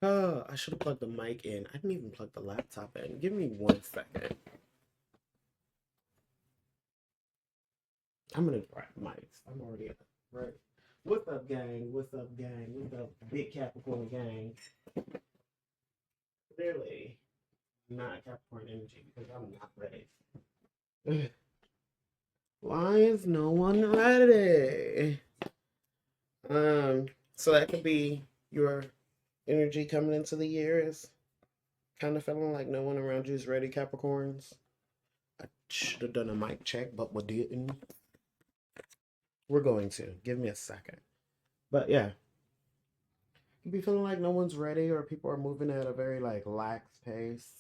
I should have plugged the mic in. I didn't even plug the laptop in. Give me 1 second. I'm gonna grab mics. I'm already at right. What's up, gang? What's up, gang? What's up, big Capricorn gang? Clearly not Capricorn energy because I'm not ready. Why is no one ready? Um, so that could be your energy coming into the year is kind of feeling like no one around you is ready, Capricorns. I should have done a mic check, but we didn't. We're going to. Give me a second. But yeah, you be feeling like no one's ready or people are moving at a very like lax pace.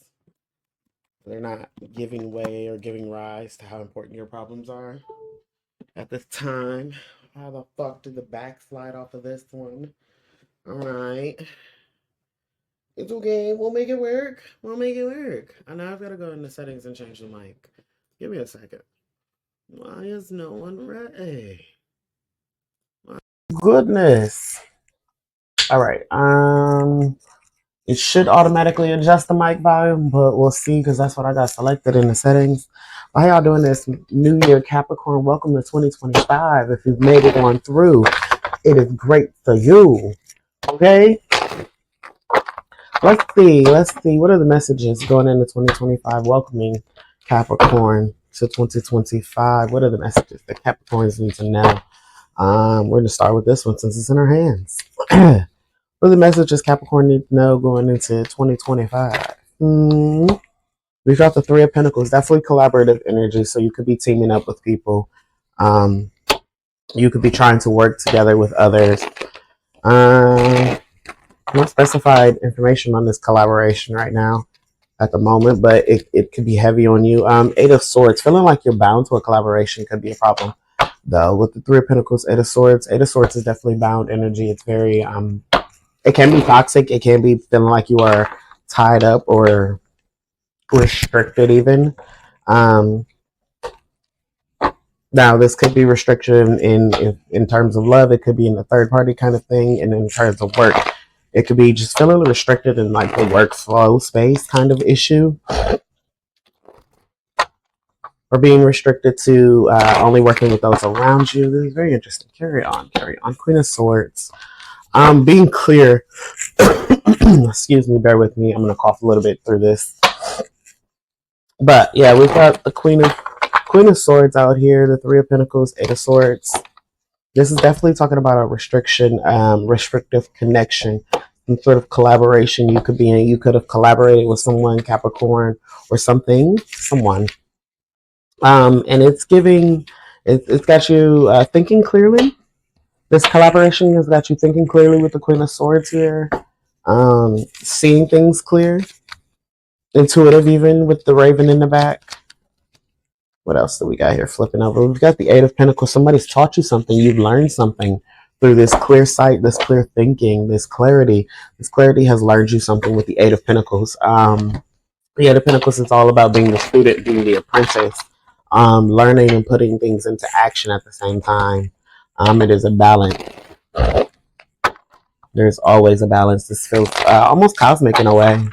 They're not giving way or giving rise to how important your problems are at this time. How the fuck did the backslide off of this one? All right. It's okay. We'll make it work. We'll make it work. And now I've got to go into settings and change the mic. Give me a second. Why is no one ready? My goodness. All right. It should automatically adjust the mic volume, but we'll see because that's what I got selected in the settings. How y'all doing this New Year, Capricorn? Welcome to 2025. If you've made it on through, it is great for you. Okay? Let's see. Let's see. What are the messages going into 2025? Welcoming Capricorn to 2025. What are the messages that Capricorns need to know? We're going to start with this one since it's in our hands. What are the messages Capricorn need to know going into 2025? We've got the Three of Pentacles. Definitely collaborative energy. So you could be teaming up with people. You could be trying to work together with others. No specified information on this collaboration right now at the moment, but it could be heavy on you. Eight of Swords, feeling like you're bound to a collaboration could be a problem. Though with the Three of Pentacles, Eight of Swords is definitely bound energy. It's very it can be toxic. It can be feeling like you are tied up or restricted even. Now this could be restriction in terms of love. It could be in a third party kind of thing, and in terms of work, it could be just feeling restricted in like the workflow space kind of issue, or being restricted to only working with those around you. This is very interesting. Carry on, carry on. Queen of Swords. Being clear. Excuse me, bear with me. I'm gonna cough a little bit through this. But yeah, we've got the Queen of Swords out here, the Three of Pentacles, Eight of Swords. This is definitely talking about a restriction, restrictive connection, some sort of collaboration you could be in. You could have collaborated with someone, Capricorn, or something, someone. And it's giving, it's got you thinking clearly. This collaboration has got you thinking clearly with the Queen of Swords here, seeing things clear, intuitive even with the Raven in the back. What else do we got here flipping over? We've got the Eight of Pentacles. Somebody's taught you something. You've learned something through this clear sight, this clear thinking, this clarity. This clarity has learned you something with the Eight of Pentacles. The Eight of Pentacles is all about being the student, being the apprentice, learning and putting things into action at the same time. It is a balance. There's always a balance. This feels almost cosmic in a way.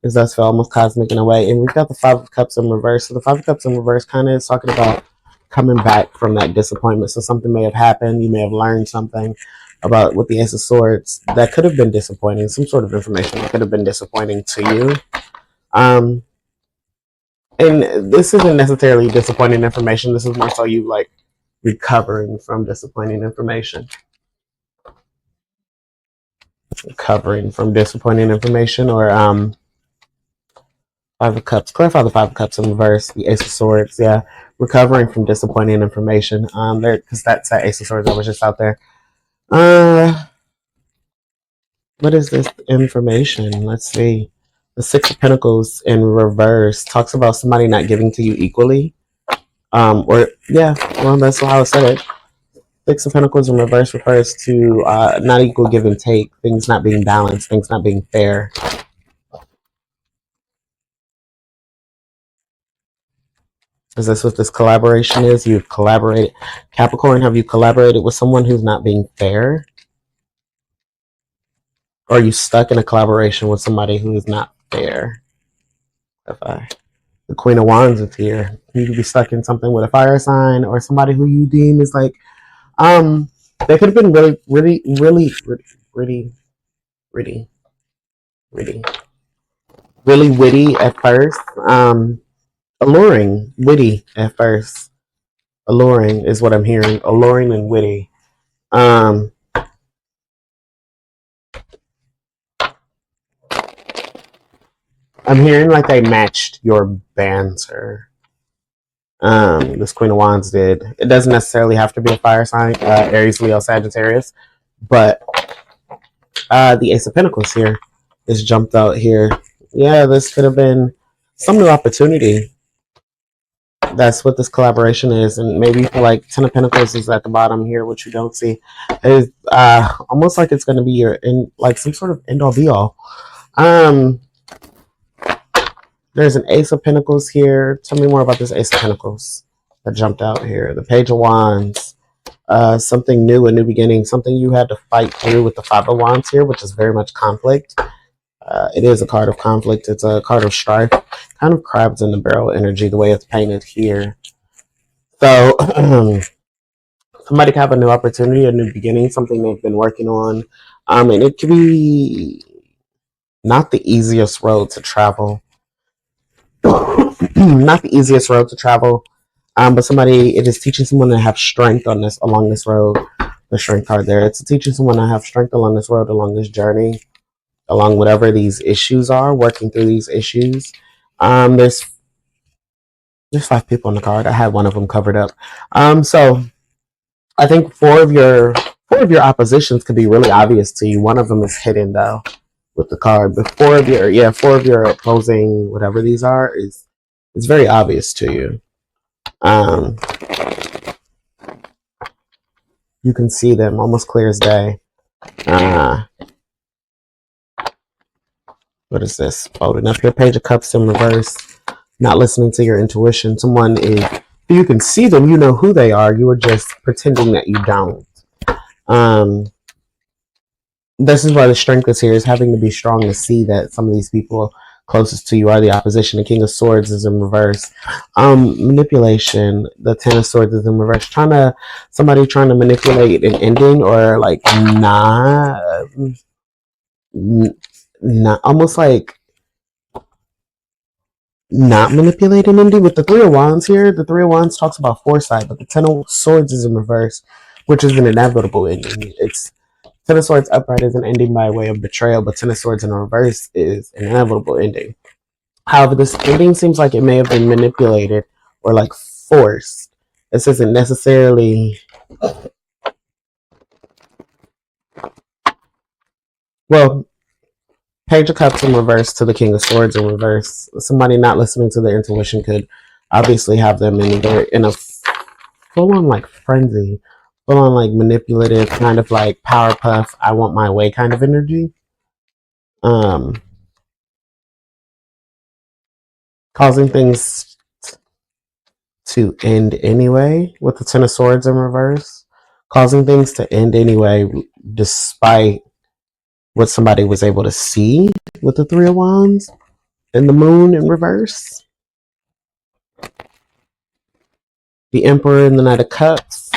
It does feel almost cosmic in a way. And we've got the Five of Cups in reverse. So the Five of Cups in reverse kind of is talking about coming back from that disappointment. So something may have happened. You may have learned something about with the Ace of Swords that could have been disappointing. Some sort of information that could have been disappointing to you. And this isn't necessarily disappointing information. This is more so you like recovering from disappointing information. Recovering from disappointing information, or Five of Cups. Clarify the Five of Cups in reverse. The Ace of Swords. Yeah, recovering from disappointing information. There, because that's that Ace of Swords that was just out there. What is this information? Let's see. The Six of Pentacles in reverse talks about somebody not giving to you equally. Or yeah, well, that's how I said it. Six of Pentacles in reverse refers to not equal give and take, things not being balanced, things not being fair. Is this what this collaboration is? You've collaborated. Capricorn, have you collaborated with someone who's not being fair? Or are you stuck in a collaboration with somebody who is not fair? If the Queen of Wands is here, you could be stuck in something with a fire sign or somebody who you deem is like, um, they could have been really, really, really, really witty at first. Alluring, witty at first. Alluring is what I'm hearing. Alluring and witty. Um, I'm hearing like they matched your banter. This Queen of Wands did. It doesn't necessarily have to be a fire sign, Aries, Leo, Sagittarius, but the Ace of Pentacles here is jumped out here. Yeah, this could have been some new opportunity. That's what this collaboration is, and maybe you feel like Ten of Pentacles is at the bottom here, which you don't see. Is almost like it's going to be your in like some sort of end all be all. Um, there's an Ace of Pentacles here. Tell me more about this Ace of Pentacles that jumped out here. The Page of Wands. Something new, a new beginning, something you had to fight through with the Five of Wands here, which is very much conflict. It is a card of conflict. It's a card of strife, kind of crabs in the barrel energy, the way it's painted here. So somebody could have a new opportunity, a new beginning, something they've been working on. And it could be not the easiest road to travel. Not the easiest road to travel. But somebody, it is teaching someone to have strength on this along this road. The strength card there. It's teaching someone to have strength along this road, along this journey, along whatever these issues are, working through these issues. There's 5 people on the card. I had one of them covered up. So I think four of your oppositions could be really obvious to you. One of them is hidden though with the card. But four of your opposing whatever these are is very obvious to you. Um, you can see them almost clear as day. What is this? Folding up your Page of Cups in reverse. Not listening to your intuition. Someone is, you can see them, you know who they are. You are just pretending that you don't. This is why the strength is here, is having to be strong to see that some of these people closest to you are the opposition. The King of Swords is in reverse. Manipulation. The Ten of Swords is in reverse. Somebody trying to manipulate an ending, or like not almost like not manipulate an ending. With the Three of Wands here, the Three of Wands talks about foresight, but the Ten of Swords is in reverse, which is an inevitable ending. It's Ten of Swords upright is an ending by way of betrayal, but Ten of Swords in reverse is an inevitable ending. However, this ending seems like it may have been manipulated or like forced. This isn't necessarily, well, Page of Cups in reverse to the King of Swords in reverse. Somebody not listening to their intuition could obviously have them in a full on like frenzy, full on like manipulative, kind of like Powerpuff, I want my way kind of energy. Causing things to end anyway with the Ten of Swords in reverse. Causing things to end anyway, despite what somebody was able to see with the Three of Wands and the Moon in reverse. The Emperor and the Knight of Cups.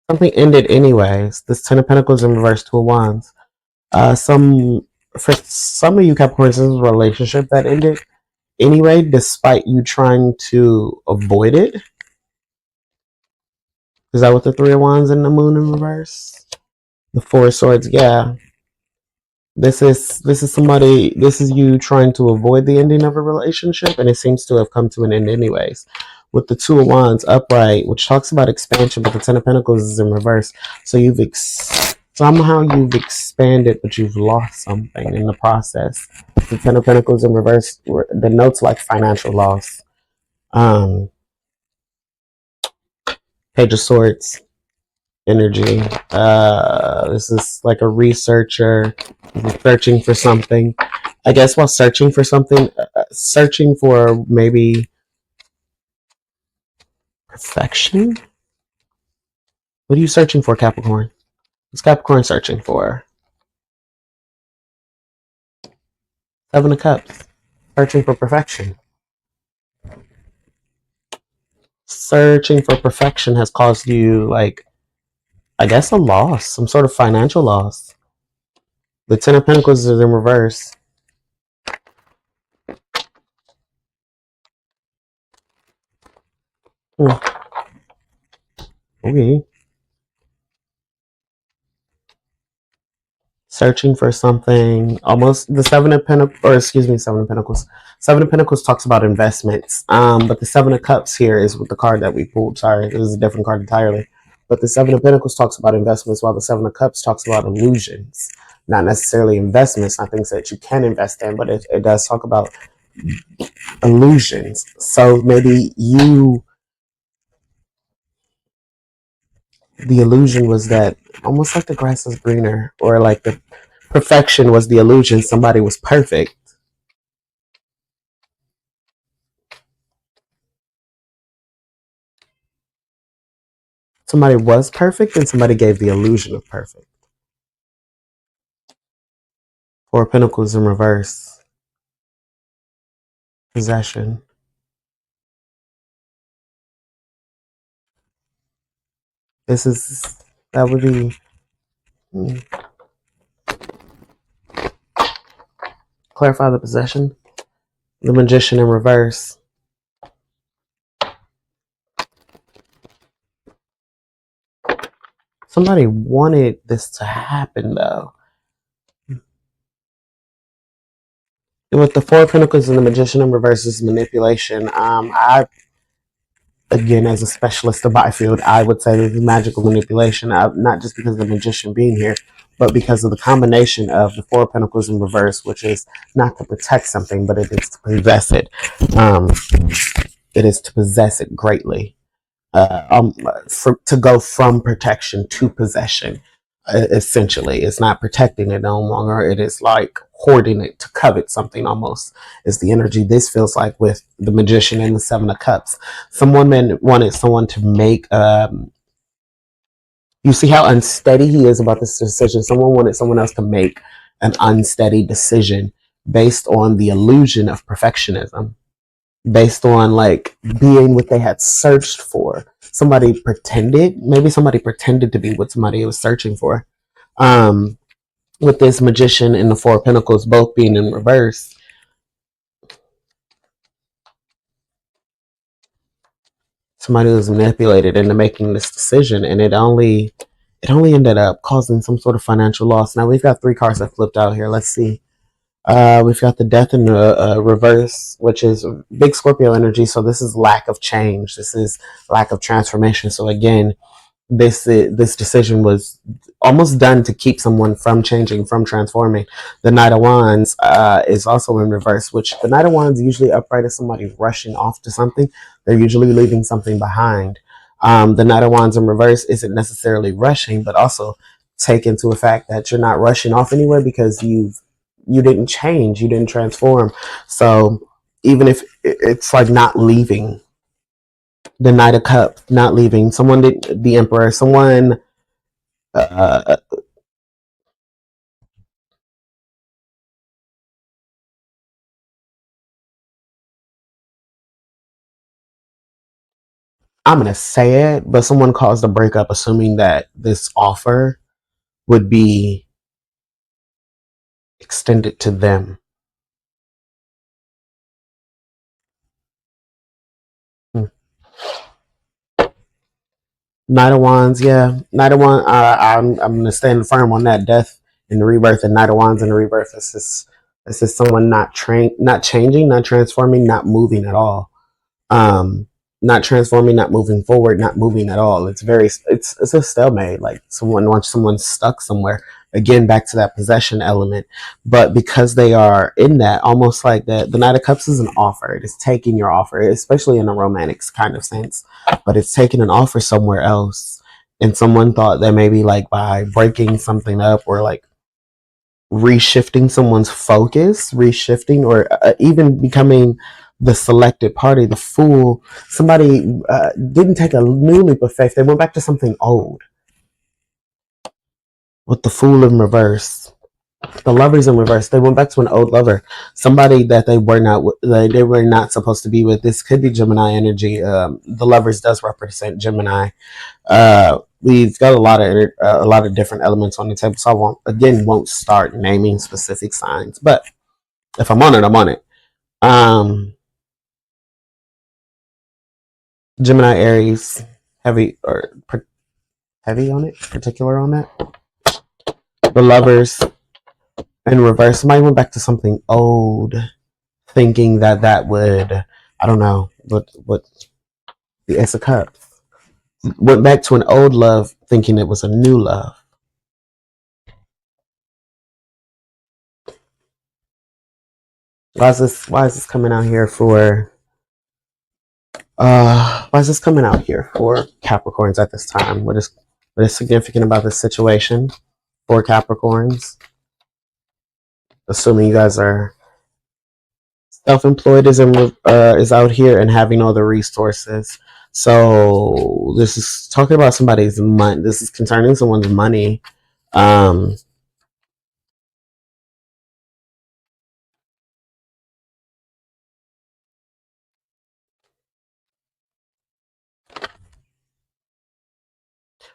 Something ended anyways. This Ten of Pentacles in reverse, Two of Wands. For some of you Capricorns, this is a relationship that ended anyway, despite you trying to avoid it. Is that what the Three of Wands and the Moon in reverse? The Four of Swords, yeah. This is somebody. This is you trying to avoid the ending of a relationship, and it seems to have come to an end anyways. With the Two of Wands upright, which talks about expansion, but the Ten of Pentacles is in reverse. So somehow you've expanded, but you've lost something in the process. The Ten of Pentacles in reverse denotes like financial loss. Page of Swords energy. This is like a researcher searching for something. I guess while searching for something, searching for maybe perfection. What are you searching for, Capricorn? What's Capricorn searching for? Seven of Cups. Searching for perfection. Searching for perfection has caused you, like, I guess, a loss, some sort of financial loss. The Ten of Pentacles is in reverse. Hmm. Okay. Searching for something. Almost the Seven of Pentacles, or excuse me, Seven of Pentacles. Seven of Pentacles talks about investments. But the Seven of Cups here is with the card that we pulled. Sorry, this is a different card entirely. But the Seven of Pentacles talks about investments, while the Seven of Cups talks about illusions. Not necessarily investments, not things that you can invest in, but it does talk about illusions. So maybe the illusion was that almost like the grass is greener, or like the perfection was the illusion. Somebody was perfect. Somebody was perfect and somebody gave the illusion of perfect. Four of Pentacles in reverse. Possession. This is, that would be, clarify the possession. The Magician in reverse. Somebody wanted this to happen though. With the Four of Pentacles and the Magician in reverse is manipulation. I, again, as a specialist of my field, I would say this is magical manipulation, not just because of the Magician being here, but because of the combination of the Four of Pentacles in reverse, which is not to protect something, but it is to possess it. Um, it is to possess it greatly. To go from protection to possession. Essentially, it's not protecting it no longer. It is like hoarding it to covet something. Almost is the energy this feels like with the Magician and the Seven of Cups. Someone wanted someone to make. You see how unsteady he is about this decision. Someone wanted someone else to make an unsteady decision based on the illusion of perfectionism, based on like being what they had searched for. Maybe somebody pretended to be what somebody was searching for. Um, with this Magician and the Four of Pentacles both being in reverse, somebody was manipulated into making this decision, and it only ended up causing some sort of financial loss. Now we've got three cards that flipped out here. Let's see. We've got the Death in the reverse, which is big Scorpio energy. So this is lack of change. This is lack of transformation. So again, this decision was almost done to keep someone from changing, from transforming. The Knight of Wands is also in reverse, which the Knight of Wands usually upright as somebody rushing off to something. They're usually leaving something behind. The Knight of Wands in reverse isn't necessarily rushing, but also take into a fact that you're not rushing off anywhere because you didn't change, you didn't transform. So even if it's like not leaving, the Knight of Cups, not leaving. Someone did the Emperor. Someone. Uh, I'm gonna say it, but someone caused a breakup, assuming that this offer would be extended to them. Hmm. Knight of Wands, yeah, Knight of Wands. I'm gonna stand firm on that. Death in the rebirth, and Knight of Wands in the rebirth. This is someone not changing, not transforming, not moving at all. um Not transforming, not moving forward, not moving at all. It's a stalemate, like someone stuck somewhere. Again, back to that possession element. But because they are in that, almost like the Knight of Cups is an offer. It is taking your offer, especially in a romantic kind of sense, but it's taking an offer somewhere else. And someone thought that maybe like by breaking something up, or like reshifting someone's focus, reshifting, or even becoming the selected party, the fool. Somebody didn't take a new leap of faith. They went back to something old with the Fool in reverse. The lovers in reverse. They went back to an old lover, somebody that they were not supposed to be with. This could be Gemini energy. The lovers does represent Gemini. We've got a lot of different elements on the table, so I won't start naming specific signs. But if I'm on it, I'm on it. Um, Gemini, Aries, heavy or heavy on it, particular on that. The lovers in reverse. Somebody went back to something old, thinking that would, I don't know, what the Ace of Cups went back to an old love, thinking it was a new love. Why is this coming out here for? Why is this coming out here for Capricorns at this time? What is significant about this situation for Capricorns? Assuming you guys are self-employed, is out here and having all the resources. So this is talking about somebody's money. This is concerning someone's money. Um,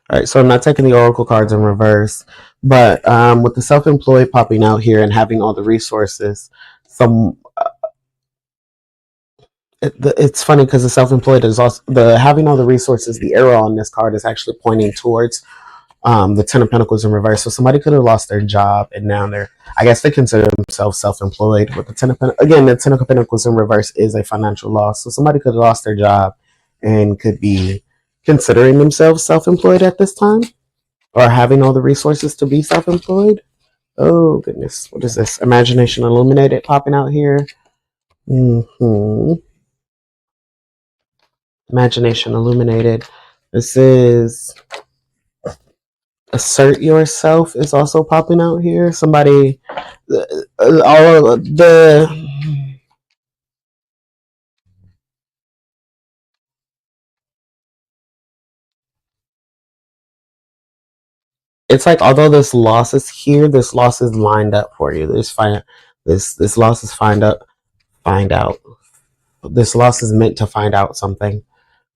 all right, so I'm not taking the oracle cards in reverse, but with the self-employed popping out here and having all the resources, some it's funny because the self-employed is also the having all the resources. The arrow on this card is actually pointing towards the Ten of Pentacles in reverse. So somebody could have lost their job and now I guess they consider themselves self-employed. With the again, the Ten of Pentacles in reverse is a financial loss. So somebody could have lost their job and could be considering themselves self-employed at this time, or having all the resources to be self-employed. Oh goodness, what is this? Imagination illuminated popping out here. Imagination illuminated. This is assert yourself is also popping out here. Somebody, all of the. It's like although this loss is here, this loss is lined up for you. This loss is find out. This loss is meant to find out something.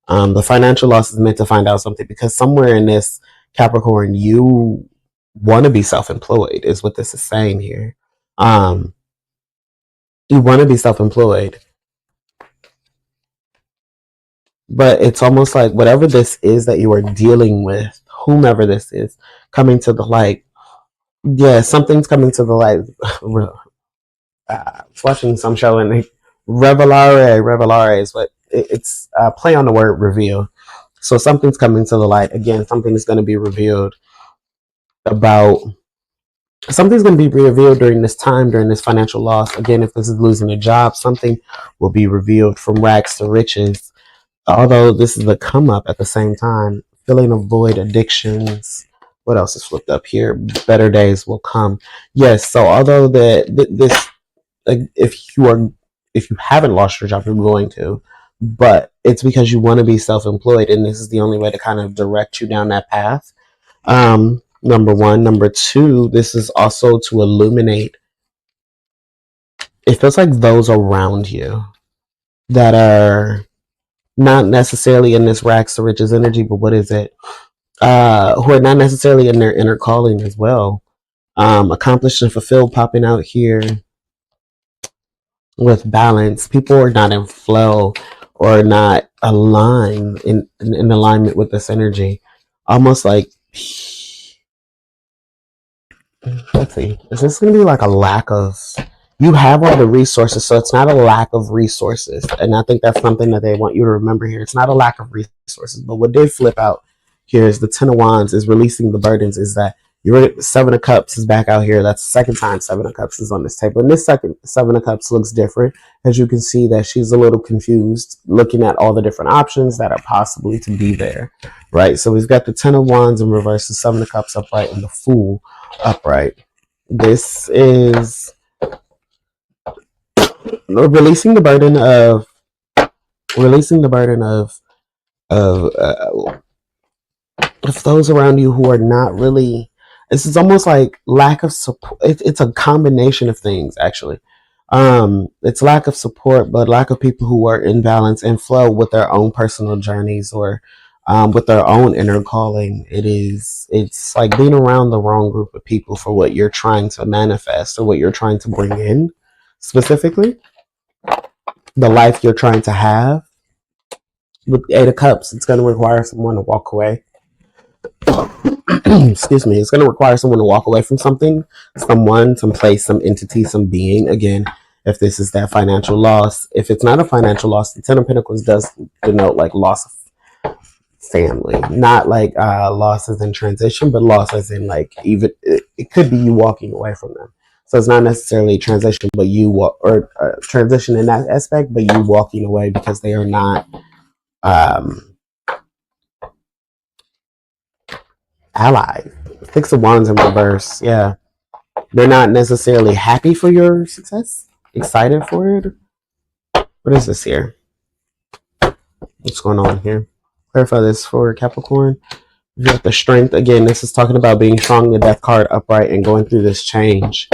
The financial loss is meant to find out something because somewhere in this Capricorn, you want to be self-employed, is what this is saying here. You want to be self-employed, but it's almost like whatever this is that you are dealing with, whomever this is, coming to the light. Yeah, something's coming to the light. Watching some show and revelare is what it's play on the word reveal. So something's coming to the light again. Something is going to be revealed about something's going to be revealed during this time, during this financial loss. Again, if this is losing a job, something will be revealed from rags to riches. Although this is a come up at the same time, filling a void, addictions. What else is flipped up here? Better days will come. Yes. So although this, like, if you haven't lost your job, you're going to, but it's because you want to be self-employed, and this is the only way to kind of direct you down that path. Number one. Number two, this is also to illuminate. It feels like those around you that are not necessarily in this rags to riches energy, but what is it? Who are not necessarily in their inner calling as well. Accomplished and fulfilled popping out here with balance. People are not in flow or not aligned in alignment with this energy. Almost like, let's see, is this going to be like a lack of, you have all the resources, so it's not a lack of resources. And I think that's something that they want you to remember here. It's not a lack of resources, but what did flip out here is the Ten of Wands is releasing the burdens, is that your Seven of Cups is back out here. That's the second time Seven of Cups is on this table. And this second Seven of Cups looks different. As you can see that she's a little confused looking at all the different options that are possibly to be there, right? So we've got the Ten of Wands in reverse, the Seven of Cups upright, and the Fool upright. This is releasing the burden of of of those around you who are not really It's almost like lack of support. It's a combination of things, actually. It's lack of support, but lack of people who are in balance and flow with their own personal journeys or with their own inner calling. It's like being around the wrong group of people for what you're trying to manifest or what you're trying to bring in, specifically the life you're trying to have. With Eight of Cups, it's going to require someone to walk away. Excuse me. It's going to require someone to walk away from something, someone, some place, some entity, some being. Again, if this is that financial loss, if it's not a financial loss, the Ten of Pentacles does denote like loss of family, not like losses in transition, but losses in like even it could be you walking away from them. So it's not necessarily transition, but you or transition in that aspect, but you walking away because they are not um, allied. Six of Wands in reverse. Yeah. They're not necessarily happy for your success, excited for it. What is this here? What's going on here? Clarify this for Capricorn. You got the Strength. Again, this is talking about being strong, the Death card upright, and going through this change.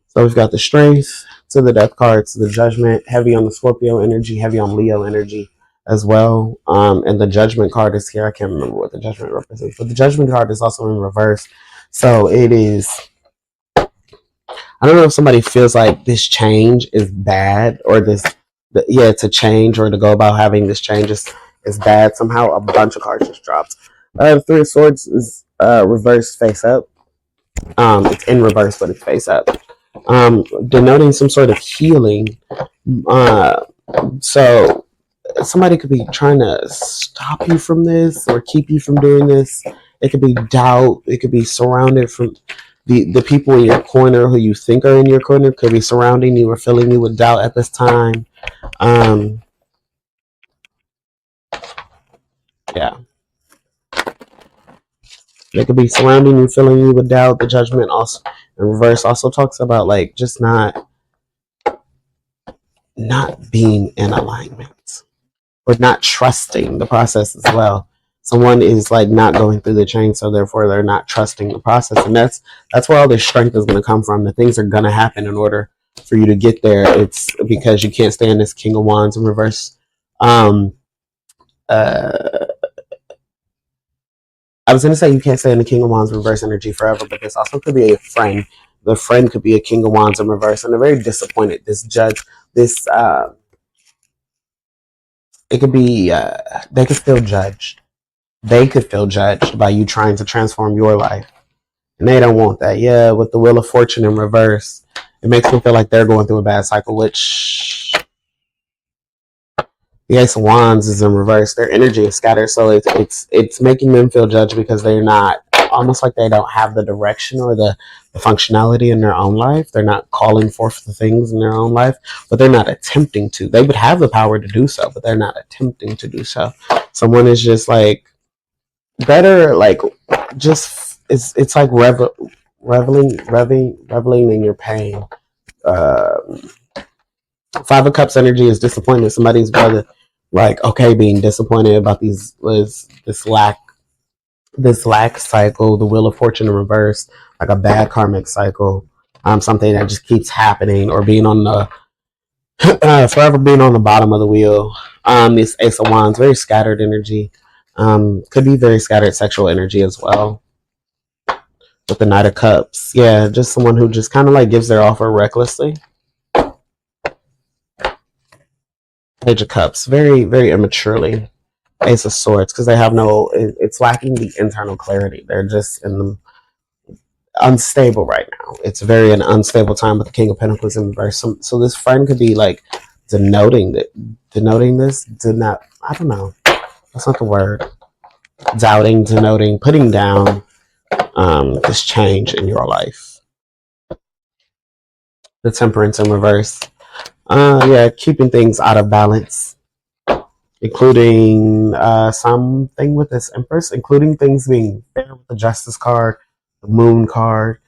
So we've got the Strength to the Death card, to the Judgment, heavy on the Scorpio energy, heavy on Leo energy as well. And the Judgment card is here. I can't remember what the Judgment represents, but the Judgment card is also in reverse. So it is, I don't know if somebody feels like this change is bad or to change or to go about having this change is bad. Somehow a bunch of cards just dropped. Three of Swords is reversed face up. It's in reverse, but it's face up. Denoting some sort of healing. So somebody could be trying to stop you from this or keep you from doing this. It could be doubt. It could be surrounded from the people in your corner who you think are in your corner could be surrounding you or filling you with doubt at this time. Yeah. They could be surrounding you, filling you with doubt. The Judgment also in reverse also talks about like just not being in alignment or not trusting the process as well. Someone is like not going through the chain, so therefore they're not trusting the process, and that's where all this strength is going to come from. The things are going to happen in order for you to get there. It's because you can't stand this King of Wands in reverse. Uh, I was going to say you can't stay in the King of Wands reverse energy forever, but this also could be a friend. The friend could be a King of Wands in reverse, and they're very disappointed. This judge, it could be, they could feel judged. They could feel judged by you trying to transform your life, and they don't want that. Yeah, with the Wheel of Fortune in reverse, it makes me feel like they're going through a bad cycle, which the Ace of Wands is in reverse. Their energy is scattered, so it's making them feel judged because they're not, almost like they don't have the direction or the functionality in their own life. They're not calling forth the things in their own life, but they're not attempting to. They would have the power to do so, but they're not attempting to do so. Someone is just like better, like just it's like reveling in your pain. Five of Cups energy is disappointment. Somebody's brother, like okay, being disappointed about this lack cycle, the Wheel of Fortune in reverse, like a bad karmic cycle, something that just keeps happening, or being on the forever being on the bottom of the wheel. This Ace of Wands, very scattered energy, could be very scattered sexual energy as well. With the Knight of Cups, yeah, just someone who just kind of like gives their offer recklessly. Page of Cups, very very immaturely. Ace of Swords, because they have no, it's lacking the internal clarity. They're just in the unstable right now. It's very an unstable time with the King of Pentacles in reverse. So this friend could be like denoting this, I don't know. That's not the word. Doubting, denoting, putting down this change in your life. The Temperance in reverse. Yeah, keeping things out of balance, including something with this Empress, including things being fair with the Justice card, the Moon card,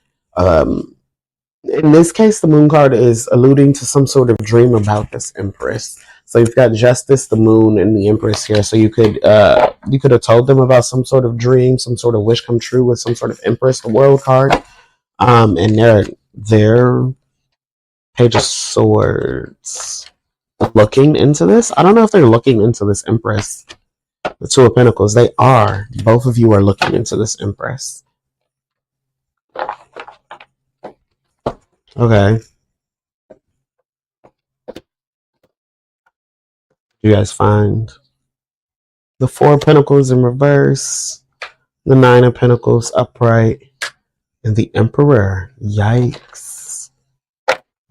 In this case, the moon card is alluding to some sort of dream about this empress. So you've got justice, the moon, and the empress here. So you could have told them about some sort of dream, some sort of wish come true with some sort of empress, the world card. And they're page of swords looking into this. I don't know if they're looking into this empress. The two of pentacles. They are. Both of you are looking into this empress. Okay. You guys find the Four of Pentacles in reverse, the Nine of Pentacles upright, and the Emperor. Yikes.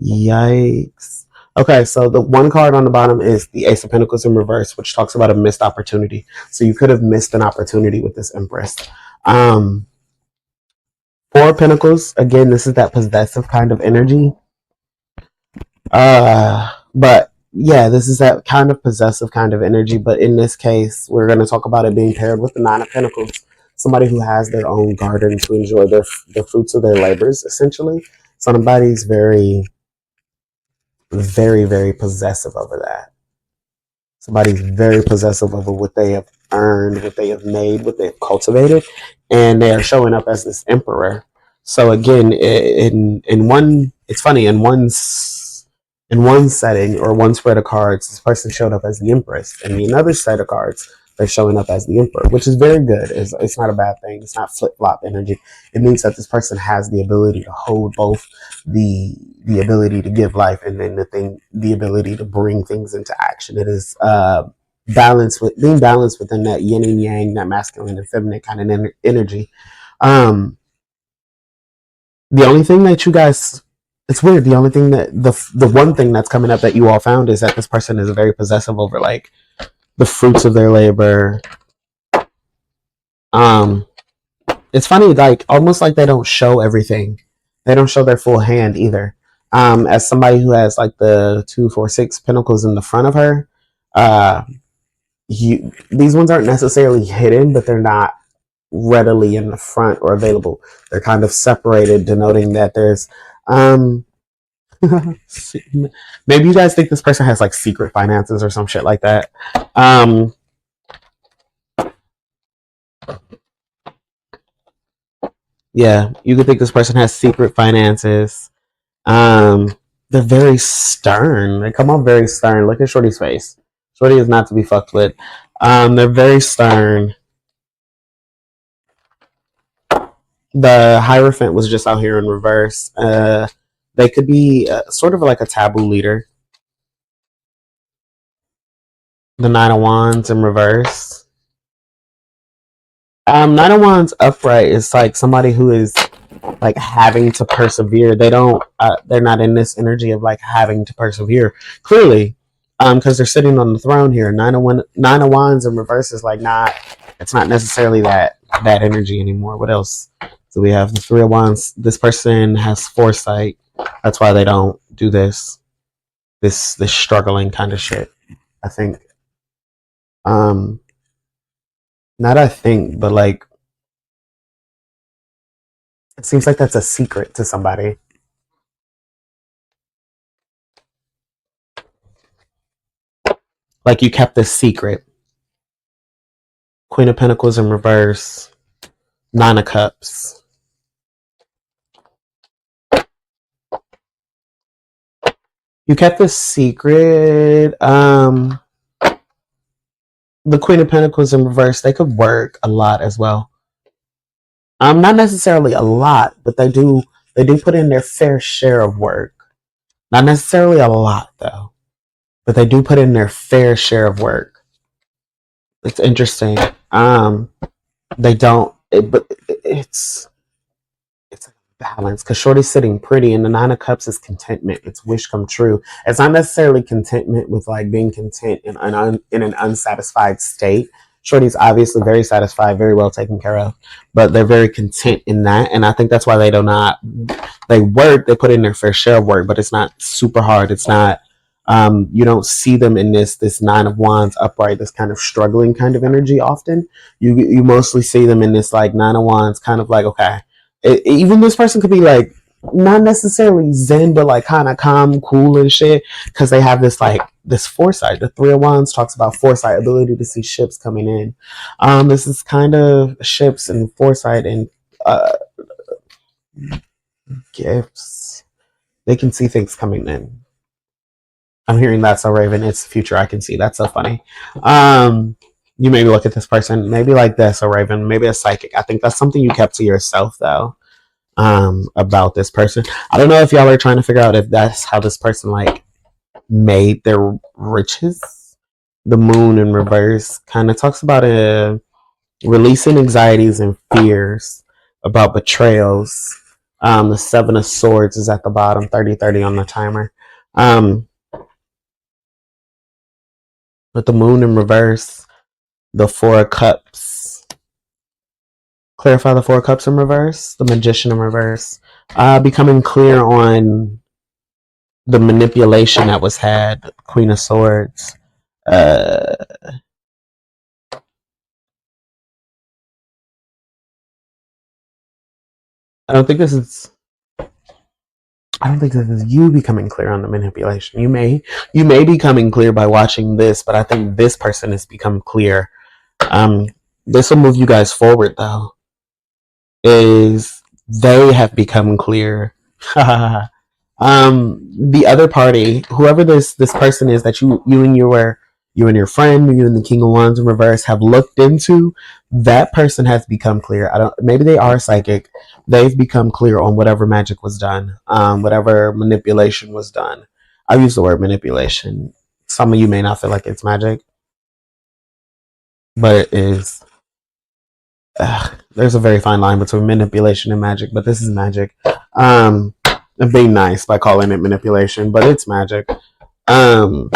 Yikes. Okay, so the one card on the bottom is the Ace of Pentacles in reverse, which talks about a missed opportunity. So you could have missed an opportunity with this Empress. Four of Pentacles, again, this is that possessive kind of energy. But yeah, this is that kind of possessive kind of energy. But in this case, we're going to talk about it being paired with the Nine of Pentacles. Somebody who has their own garden to enjoy the fruits of their labors, essentially. Somebody's very, very, very possessive over that. Somebody's very possessive over what they have earned, what they have made, what they've cultivated, and they are showing up as this emperor. So again, in one, it's funny, in one setting or one spread of cards, this person showed up as the empress, and in another set of cards, they're showing up as the emperor, which is very good. It's not a bad thing. It's not flip flop energy. It means that this person has the ability to hold both the ability to give life and then the ability to bring things into action. It is being balanced within that yin and yang, that masculine and feminine kind of energy. The only thing that you guys, it's weird. The only thing that the one thing that's coming up that you all found is that this person is very possessive over like the fruits of their labor. It's funny, like almost like they don't show everything. They don't show their full hand either. As somebody who has like the 2, 4, 6 pentacles in the front of her, these ones aren't necessarily hidden, but they're not readily in the front or available. They're kind of separated, denoting that there's maybe you guys think this person has like secret finances or some shit like that. Yeah, you could think this person has secret finances. They're very stern. They come off very stern. Look at Shorty's face. Shorty is not to be fucked with. They're very stern. The Hierophant was just out here in reverse. They could be sort of like a taboo leader. The Nine of Wands in reverse. Nine of Wands upright is like somebody who is like having to persevere. They're not in this energy of like having to persevere. Clearly, because they're sitting on the throne here. Nine of Wands in reverse is like it's not necessarily that energy anymore. What else? So we have the Three of Wands. This person has foresight. That's why they don't do this struggling kind of shit. I think. Not I think, but like it seems like that's a secret to somebody. Like you kept this secret. Queen of Pentacles in reverse. Nine of Cups. You kept this secret. The Queen of Pentacles in reverse, they could work a lot as well. Not necessarily a lot, but they do put in their fair share of work. Not necessarily a lot though, but they do put in their fair share of work. It's interesting. They don't, but it's a balance because Shorty's sitting pretty, and the Nine of Cups is contentment. It's wish come true. It's not necessarily contentment with like being content in an unsatisfied state. Shorty's obviously very satisfied, very well taken care of, but they're very content in that, and I think that's why they they put in their fair share of work, but it's not super hard. It's not. You don't see them in this Nine of Wands upright, this kind of struggling kind of energy often. You mostly see them in this like Nine of Wands kind of like, okay, even this person could be like not necessarily zen, but like kind of calm, cool and shit, because they have this like this foresight. The Three of Wands talks about foresight, ability to see ships coming in. This is kind of ships and foresight and uh, gifts. They can see things coming in. I'm hearing that's a Raven. It's the future. I can see. That's so funny. Um, you maybe look at this person, maybe like this, a Raven, maybe a psychic. I think that's something you kept to yourself though. About this person. I don't know if y'all are trying to figure out if that's how this person like made their riches. The moon in reverse kind of talks about releasing anxieties and fears about betrayals. The Seven of Swords is at the bottom, 30-30 on the timer. Um, with the moon in reverse, the Four of Cups. Clarify the Four of Cups in reverse, the Magician in reverse. Becoming clear on the manipulation that was had, Queen of Swords. Uh, I don't think this is. I don't think this is you becoming clear on the manipulation. You may be coming clear by watching this, but I think this person has become clear. Um, this will move you guys forward though. Is they have become clear. The other party, whoever this person is that you and your friend, you and the King of Wands in reverse have looked into, that person has become clear. I don't, maybe they are psychic. They've become clear on whatever magic was done, whatever manipulation was done. I use the word manipulation. Some of you may not feel like it's magic, but it is. There's a very fine line between manipulation and magic, but this is magic. I'm being nice by calling it manipulation, but it's magic. Um,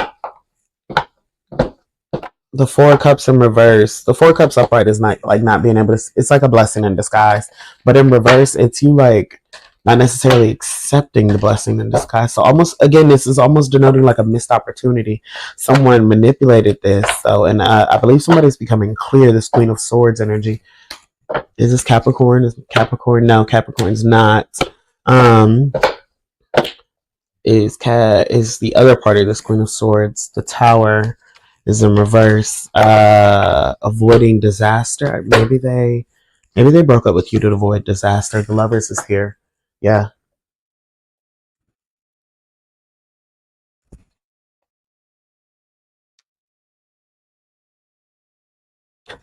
the Four of Cups in reverse, the Four of Cups upright is not like not being able to. It's like a blessing in disguise, but in reverse, it's you like not necessarily accepting the blessing in disguise. So almost again, this is almost denoting like a missed opportunity. Someone manipulated this, so and I believe somebody's becoming clear. This Queen of Swords energy. Is this Capricorn? Is Capricorn? No, Capricorn's not. Um, is the other part of this Queen of Swords. The Tower is in reverse. Avoiding disaster. Maybe they broke up with you to avoid disaster. The Lovers is here. Yeah.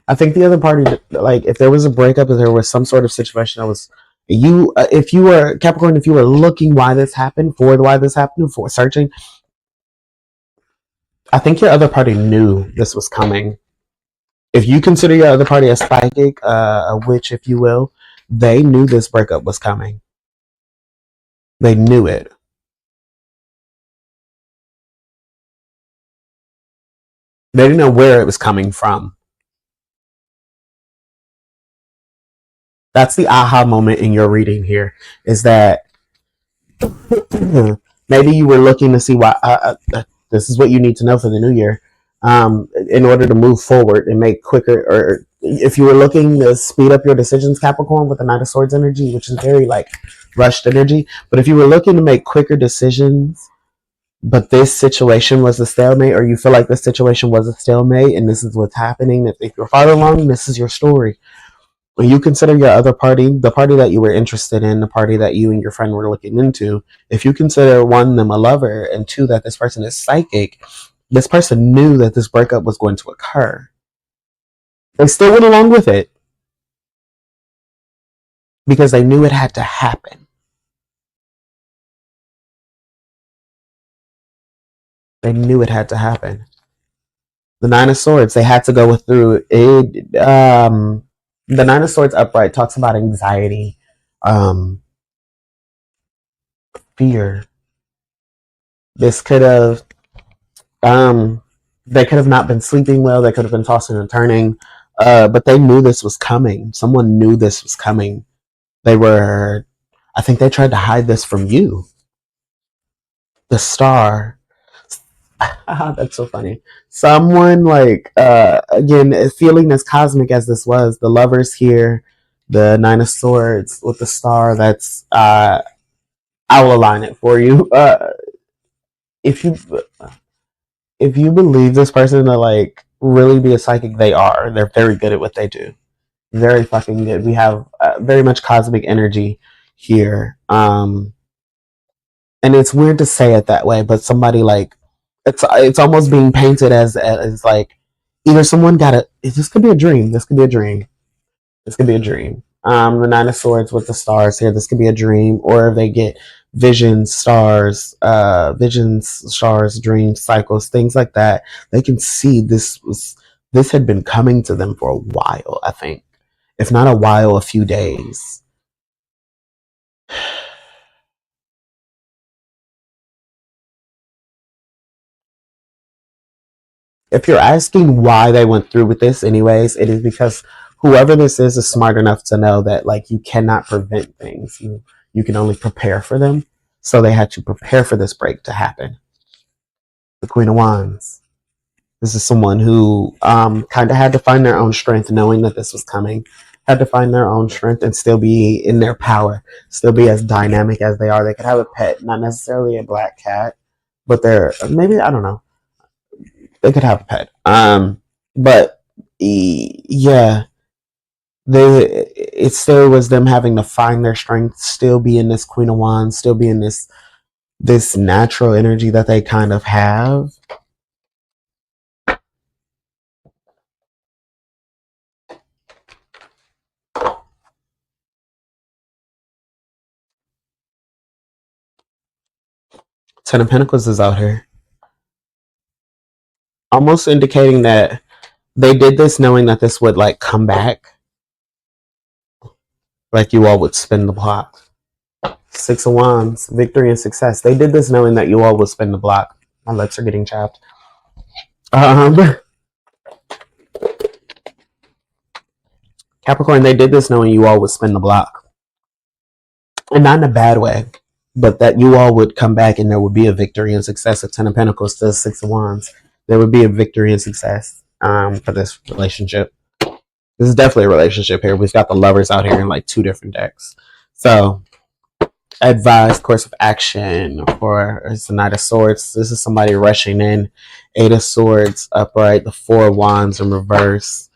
I think the other party, like, if there was a breakup, if there was some sort of situation that was you, if you were Capricorn, if you were looking why this happened, for searching, I think your other party knew this was coming. If you consider your other party a psychic, a witch, if you will, they knew this breakup was coming. They knew it. They didn't know where it was coming from. That's the aha moment in your reading here. Is that maybe you were looking to see why. This is what you need to know for the new year, in order to move forward and make quicker. Or if you were looking to speed up your decisions, Capricorn, with the Knight of Swords energy, which is very like rushed energy. But if you were looking to make quicker decisions, but this situation was a stalemate, or you feel like this situation was a stalemate, and this is what's happening. If you're farther along, this is your story. When you consider your other party, the party that you were interested in, the party that you and your friend were looking into, if you consider one, them a lover, and two, that this person is psychic, this person knew that this breakup was going to occur. They still went along with it because they knew it had to happen. They knew it had to happen. The Nine of Swords, they had to go through it. The Nine of Swords upright talks about anxiety, um, fear. This could have, um, they could have not been sleeping well. They could have been tossing and turning, but they knew this was coming. Someone knew this was coming. They were, I think they tried to hide this from you. The Star. That's so funny. Someone like again, feeling as cosmic as this was, the Lovers here, the Nine of Swords with the Star. That's I will align it for you. If you if you believe this person to like really be a psychic, they are. They're very good at what they do. Very fucking good. We have very much cosmic energy here. And it's weird to say it that way, but somebody like it's almost being painted as like either someone got a. This could be a dream. This could be a dream. This could be a dream. The Nine of Swords with the stars here. This could be a dream, or if they get visions, stars, dreams, cycles, things like that. They can see this had been coming to them for a while. I think, if not a while, a few days. If you're asking why they went through with this, anyways, it is because whoever this is smart enough to know that like you cannot prevent things. You can only prepare for them. So they had to prepare for this break to happen. The Queen of Wands. This is someone who kind of had to find their own strength, knowing that this was coming. Had to find their own strength and still be in their power, still be as dynamic as they are. They could have a pet, not necessarily a black cat, but they're maybe I don't know. They could have a pet. But yeah, it still was them having to find their strength, still be in this Queen of Wands, still be in this natural energy that they kind of have. Ten of Pentacles is out here, almost indicating that they did this knowing that this would like come back, like you all would spin the block. Six of Wands, victory and success. They did this knowing that you all would spin the block. My lips are getting chapped. Capricorn, they did this knowing you all would spin the block. And not in a bad way, but that you all would come back and there would be a victory and success of Ten of Pentacles to Six of Wands. There would be a victory and success for this relationship. This is definitely a relationship here. We've got the lovers out here in like two different decks. So, advised course of action for it's the Knight of Swords. This is somebody rushing in. Eight of Swords upright, the Four of Wands in reverse.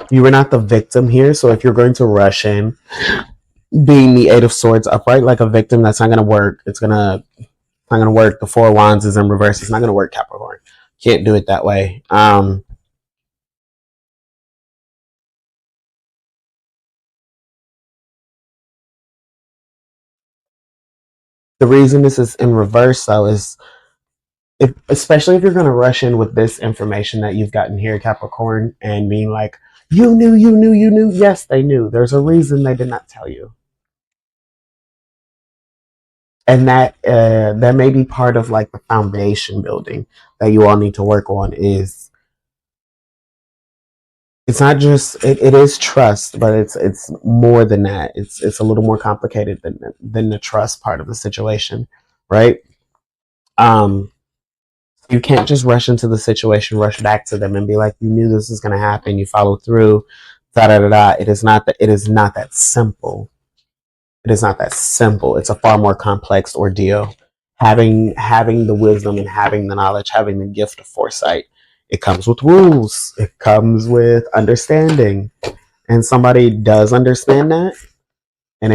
You were not the victim here, so if you're going to rush in, being the Eight of Swords upright like a victim, that's not going to work. It's not going to work. The Four of Wands is in reverse. It's not going to work, Capricorn. Can't do it that way. The reason this is in reverse, though, is especially if you're going to rush in with this information that you've gotten here, Capricorn, and being like, you knew, you knew, you knew. Yes, they knew. There's a reason they did not tell you. And that may be part of like the foundation building that you all need to work on. Is it's not just it is trust, but it's more than that. It's a little more complicated than the trust part of the situation, right? um you can't just rush into the situation, rush back to them and be like, you knew this was going to happen, you followed through, da da da da. It is not that simple. It is not that simple. It's a far more complex ordeal. Having the wisdom and having the knowledge, having the gift of foresight, it comes with rules. It comes with understanding. And somebody does understand that, and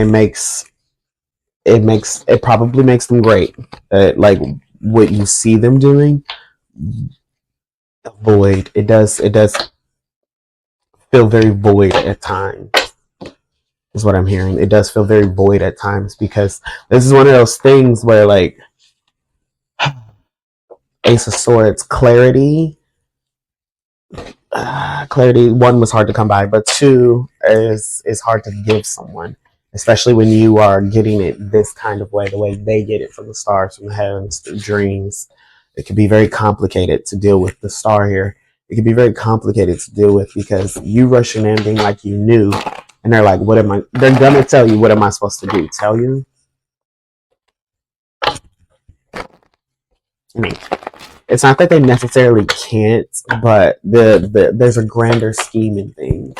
it probably makes them great. Like what you see them doing, void. It does feel very void at times. Is what I'm hearing. It does feel very void at times because this is one of those things where like Ace of Swords, clarity. Clarity, one, was hard to come by, but two is hard to give someone, especially when you are getting it this kind of way, the way they get it from the stars, from the heavens, through dreams. It can be very complicated to deal with the star here. It can be very complicated to deal with because you rushing in being like you knew, and they're like, what am I? They're gonna tell you, what am I supposed to do? Tell you? I mean, it's not that they necessarily can't, but there's a grander scheme in things.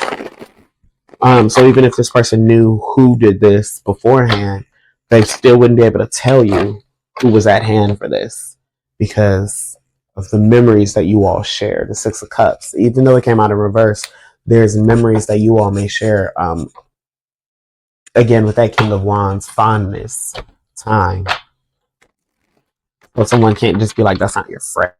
So even if this person knew who did this beforehand, they still wouldn't be able to tell you who was at hand for this because of the memories that you all share. The Six of Cups, even though it came out in reverse, there's memories that you all may share. Again, with that King of Wands, fondness, time. So someone can't just be like, that's not your friend.